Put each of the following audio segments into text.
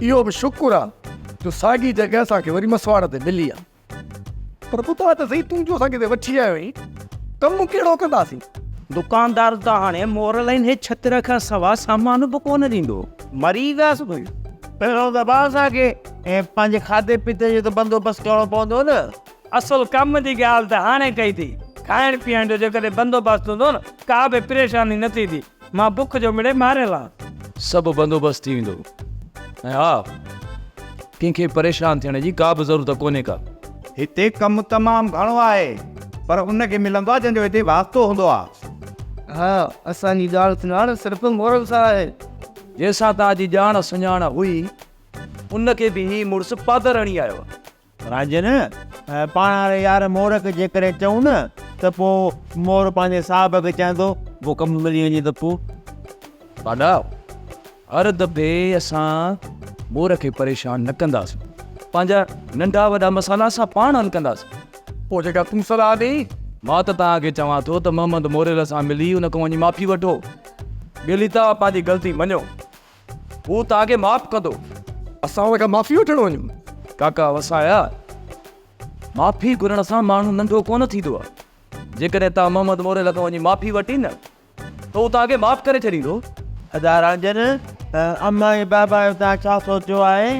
इहो बि शुक्र आहे जो साॻी जॻह असांखे वरी मसवाड़ ते मिली आहे। पर ॿुधाए त सही, तूं जो असांखे वठी आयो आहीं, कमु कहिड़ो कंदासीं? दुकानदार त हाणे मोरल आहिनि, हे छतिर खां सवा सामान बि कोन ॾींदो। मरी वियासीं भई। पहिरियों त असांखे ऐं पंहिंजे खाधे पीते जो त बंदोबस्तु करिणो पवंदो न। असुल कम जी ॻाल्हि त हाणे कई थी। खाइण पीअण जो जेकॾहिं बंदोबस्तु हूंदो न, का बि परेशानी न थींदी। मां बुख जो मिड़े मारियल आहे। सभु बंदोबस्तु थी वेंदो। ऐं हा, कंहिंखे परेशान थियण जी का बि ज़रूरत कोन्हे का। हिते कमु तमामु घणो आहे, पर उनखे मिलंदो आहे जंहिंजो हिते वास्तो हूंदो आहे। हा, असांजी ॼाण सुञाण सिर्फ़ु मोरल सां आहे। जंहिंसां तव्हांजी ॼाण सुञाण हुई, उनखे बि ही मुड़ुसु पादर हणी आयो आहे। राजन, पाण हाणे यार मोर खे जेकॾहिं चऊं न त पोइ मोर पंहिंजे साहिब खे चवंदो पोइ कमु मिली वञे त पोइ पाॾा हर दफ़े असां मोर खे परेशान न कंदासीं। पंहिंजा नंढा वॾा मसाला असां पाण हल कंदासीं। पोइ जेका तूं सलाह ॾेई, मां त तव्हांखे चवां थो त मोहम्मद मोरेल सां मिली उन खां वञी माफ़ी वठो। ॿिली तव्हां पंहिंजी ग़लती मञो, हू तव्हांखे माफ़ कंदो। असां हुन खां माफ़ी वठणु वञूं? काका वसाया, माफ़ी घुरण सां माण्हू नंढो कोन थींदो आहे। जेकॾहिं तव्हां मोहम्मद मोरेल खां वञी माफ़ी वठी न, त हू तव्हांखे माफ़ करे छॾींदो। अदा राजन, अम्मा ऐं बाबा जो तव्हां छा सोचियो आहे?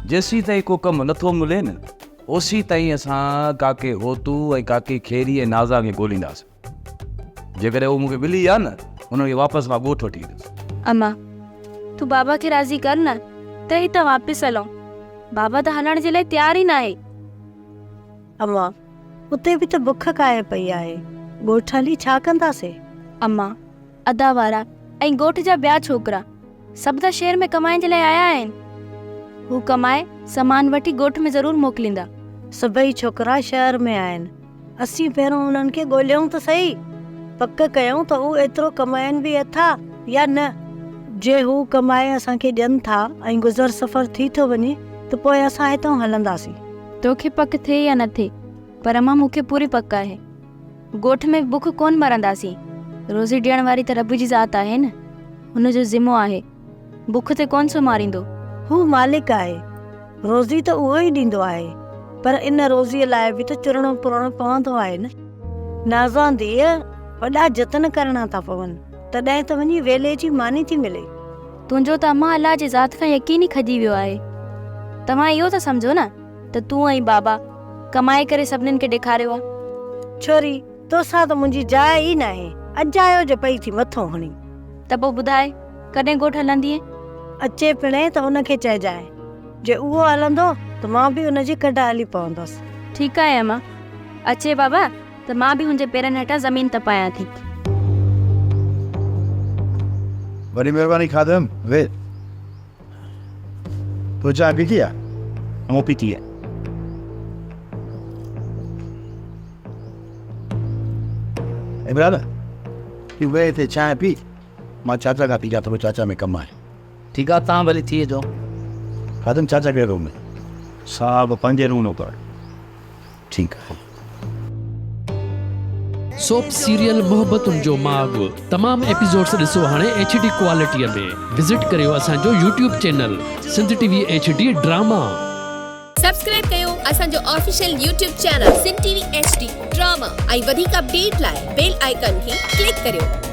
जेसीं ताईं को कमु नथो मिले न, ओसी ताईं असां काके होतू ऐं काके खेरी ऐं नाज़ा खे ॻोल्हींदासीं। जेकॾहिं उहो मूंखे मिली आहे न, हुनखे वापसि मां ॻोठु वठी ईंदुसि। अम्मा, तूं बाबा खे राज़ी कर न, त ही त वापसि हलूं। बाबा त हलण जे लाइ तयार ई न आहे। अम्मा, उते बि त बुख काए पई आहे, ॻोठ हली छा कंदासीं? अम्मा, अदा वारा ऐं ॻोठ जा ॿिया छोकिरा सभु त शहर में कमाइण जे लाइ आया आहिनि। हू कमाए सामान वठी ॻोठ में ज़रूरु मोकिलींदा। सभई छोकिरा शहर में आहिनि, असीं पहिरों उन्हनि खे ॻोल्हियूं त सही, पक कयूं त हू एतिरो कमाइनि बि अथा या न। जे हू कमाए असांखे ॾियनि था ऐं गुज़र सफ़र थी थो वञे त पोइ असां हितां हलंदासीं। तोखे पक थिए या न थिए, पर अम्मा मूंखे पूरी पक आहे, ॻोठ में बुख कोन मरंदासीं। रोज़ी ॾियण वारी त रब जी ज़ात आहे न, हुनजो ज़िमो आहे, बुख ते कोन सो मारींदो। हू मालिक आहे, रोज़ी त उहो ई ॾींदो आहे, पर इन रोज़ीअ लाइ बि त चुरणो पुरणो पवंदो आहे न। नाज़ा धीअ, वॾा जतन करणा था पवनि, तॾहिं त वञी वेले जी मानी थी मिले। तुंहिंजो त अम्मा अलाह जे ज़ात खां यकीन ई खजी वियो आहे। तव्हां इहो त सम्झो न त तूं ऐं बाबा कमाए करे सभिनीनि खे ॾेखारियो आहे। छोरी, तोसां त मुंहिंजी जाइ ई न आहे, अजायो जो पई थी मथो हणी। त पोइ ॿुधाए, कॾहिं ॻोठ हलंदीअ? अचे पिणे त उनखे चइजाए, जे उहो हलंदो त मां बि उनजे कॾा हली पवंदसि। ठीकु आहे अम्मा, अचे बाबा त मां बि हुनजे पेरनि हेठां ज़मीन तपायां थी। वॾी महिरबानी खादम, वे तो चाय पीती आहे? मूं पीती आहे। इमरान, तूं वे हिते चांहि पी, मां चाचा खां पी थोरो चाचा में कमु आहे। ठीकु आहे, तव्हां भली थी अचो। खादम चाचा कहिड़े रूम में? साहब 5 रूम नौकर। ठीकु आहे। सोप सीरियल मोहब्बतुनि जो माग तमाम एपिसोड्स ॾिसो हाणे HD क्वालिटीअ में। विज़िट करियो असांजो YouTube channel Sindh TV HD drama. Subscribe कयो असांजो official YouTube channel Sindh TV HD drama ऐं वधीक अपडेट लाइ बेल आइकन खे क्लिक करियो।